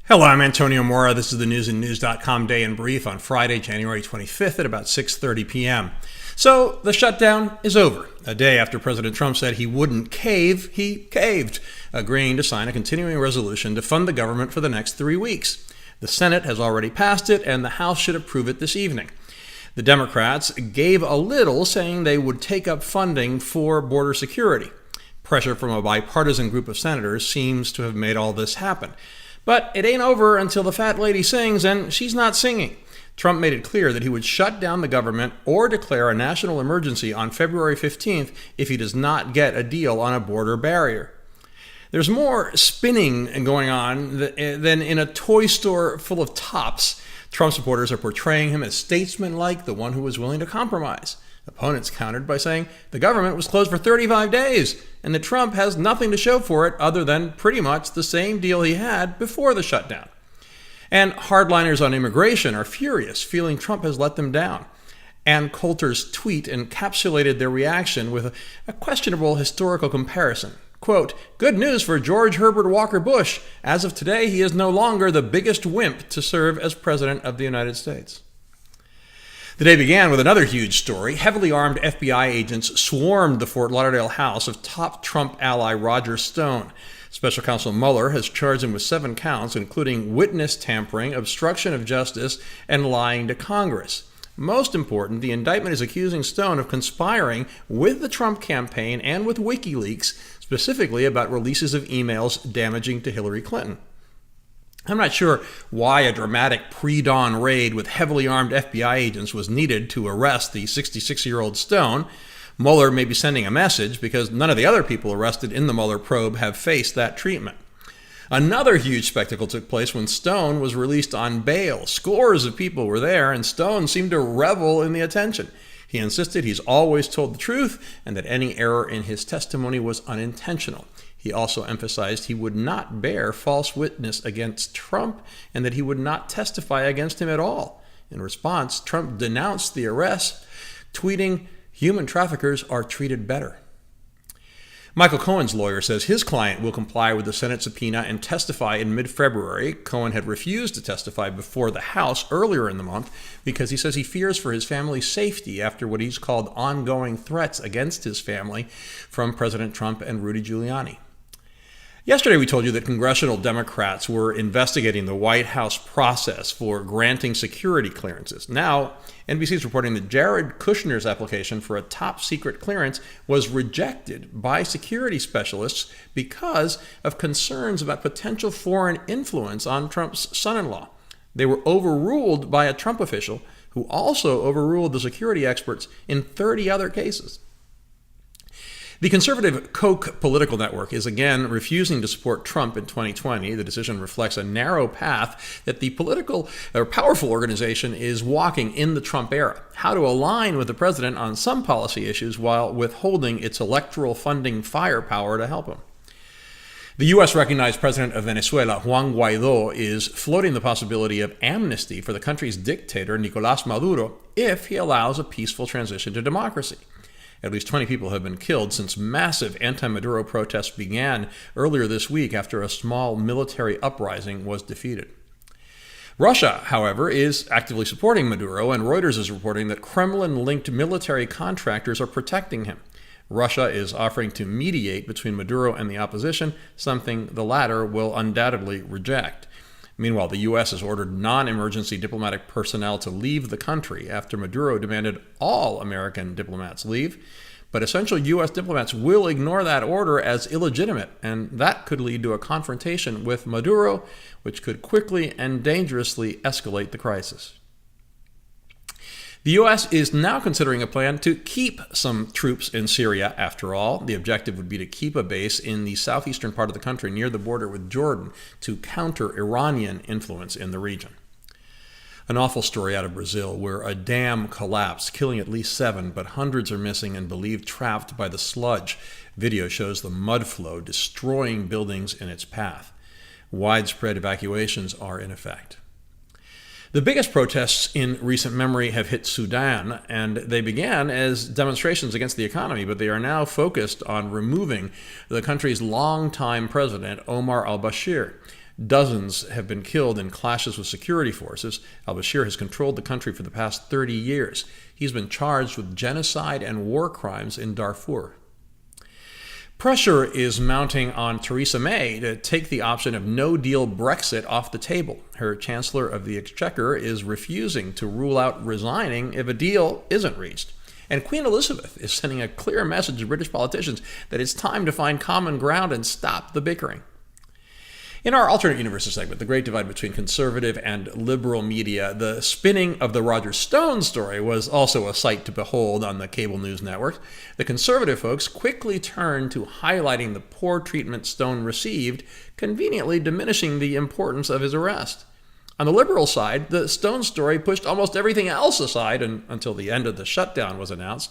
Hello, I'm Antonio Mora. This is the News and News.com Day in Brief on Friday, January 25th at about 6:30 p.m. So the shutdown is over. A day after President Trump said he wouldn't cave, he caved, agreeing to sign a continuing resolution to fund the government for the next 3 weeks. The Senate has already passed it, and the House should approve it this evening. The Democrats gave a little, saying they would take up funding for border security. Pressure from a bipartisan group of senators seems to have made all this happen. But it ain't over until the fat lady sings, and she's not singing. Trump made it clear that he would shut down the government or declare a national emergency on February 15th if he does not get a deal on a border barrier. There's more spinning going on than in a toy store full of tops. Trump supporters are portraying him as statesman-like, the one who was willing to compromise. Opponents countered by saying the government was closed for 35 days and that Trump has nothing to show for it other than pretty much the same deal he had before the shutdown. And hardliners on immigration are furious, feeling Trump has let them down. Ann Coulter's tweet encapsulated their reaction with a questionable historical comparison. Quote, "Good news for George Herbert Walker Bush. As of today, he is no longer the biggest wimp to serve as President of the United States." The day began with another huge story. Heavily armed FBI agents swarmed the Fort Lauderdale house of top Trump ally Roger Stone. Special Counsel Mueller has charged him with 7 counts, including witness tampering, obstruction of justice, and lying to Congress. Most important, the indictment is accusing Stone of conspiring with the Trump campaign and with WikiLeaks, specifically about releases of emails damaging to Hillary Clinton. I'm not sure why a dramatic pre-dawn raid with heavily armed FBI agents was needed to arrest the 66-year-old Stone. Mueller may be sending a message because none of the other people arrested in the Mueller probe have faced that treatment. Another huge spectacle took place when Stone was released on bail. Scores of people were there, and Stone seemed to revel in the attention. He insisted he's always told the truth and that any error in his testimony was unintentional. He also emphasized he would not bear false witness against Trump and that he would not testify against him at all. In response, Trump denounced the arrest, tweeting, "Human traffickers are treated better." Michael Cohen's lawyer says his client will comply with the Senate subpoena and testify in mid-February. Cohen had refused to testify before the House earlier in the month because he says he fears for his family's safety after what he's called ongoing threats against his family from President Trump and Rudy Giuliani. Yesterday, we told you that congressional Democrats were investigating the White House process for granting security clearances. Now, NBC is reporting that Jared Kushner's application for a top-secret clearance was rejected by security specialists because of concerns about potential foreign influence on Trump's son-in-law. They were overruled by a Trump official who also overruled the security experts in 30 other cases. The conservative Koch political network is again refusing to support Trump in 2020. The decision reflects a narrow path that the powerful organization is walking in the Trump era. How to align with the president on some policy issues while withholding its electoral funding firepower to help him. The U.S. recognized president of Venezuela, Juan Guaidó, is floating the possibility of amnesty for the country's dictator, Nicolás Maduro, if he allows a peaceful transition to democracy. At least 20 people have been killed since massive anti-Maduro protests began earlier this week after a small military uprising was defeated. Russia, however, is actively supporting Maduro, and Reuters is reporting that Kremlin-linked military contractors are protecting him. Russia is offering to mediate between Maduro and the opposition, something the latter will undoubtedly reject. Meanwhile, the U.S. has ordered non-emergency diplomatic personnel to leave the country after Maduro demanded all American diplomats leave. But essential U.S. diplomats will ignore that order as illegitimate, and that could lead to a confrontation with Maduro, which could quickly and dangerously escalate the crisis. The U.S. is now considering a plan to keep some troops in Syria after all. The objective would be to keep a base in the southeastern part of the country near the border with Jordan to counter Iranian influence in the region. An awful story out of Brazil where a dam collapsed, killing at least 7, but hundreds are missing and believed trapped by the sludge. Video shows the mud flow destroying buildings in its path. Widespread evacuations are in effect. The biggest protests in recent memory have hit Sudan, and they began as demonstrations against the economy, but they are now focused on removing the country's longtime president, Omar al-Bashir. Dozens have been killed in clashes with security forces. Al-Bashir has controlled the country for the past 30 years. He's been charged with genocide and war crimes in Darfur. Pressure is mounting on Theresa May to take the option of no-deal Brexit off the table. Her Chancellor of the Exchequer is refusing to rule out resigning if a deal isn't reached. And Queen Elizabeth is sending a clear message to British politicians that it's time to find common ground and stop the bickering. In our alternate universes segment, The Great Divide Between Conservative and Liberal Media, the spinning of the Roger Stone story was also a sight to behold on the cable news networks. The conservative folks quickly turned to highlighting the poor treatment Stone received, conveniently diminishing the importance of his arrest. On the liberal side, the Stone story pushed almost everything else aside until the end of the shutdown was announced.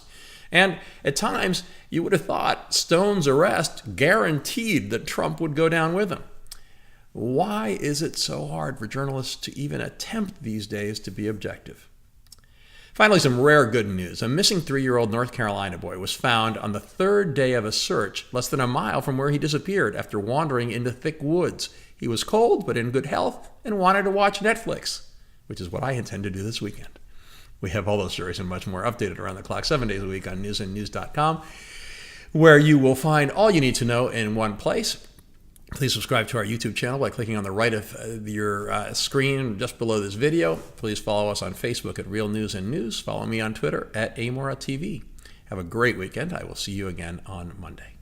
And at times, you would have thought Stone's arrest guaranteed that Trump would go down with him. Why is it so hard for journalists to even attempt these days to be objective? Finally, some rare good news. A missing 3-year-old North Carolina boy was found on the third day of a search less than a mile from where he disappeared after wandering into thick woods. He was cold but in good health and wanted to watch Netflix, which is what I intend to do this weekend. We have all those stories and much more updated around the clock 7 days a week on newsandnews.com, where you will find all you need to know in one place. Please subscribe to our YouTube channel by clicking on the right of your screen just below this video. Please follow us on Facebook at Real News and News. Follow me on Twitter at AMoraTV. Have a great weekend. I will see you again on Monday.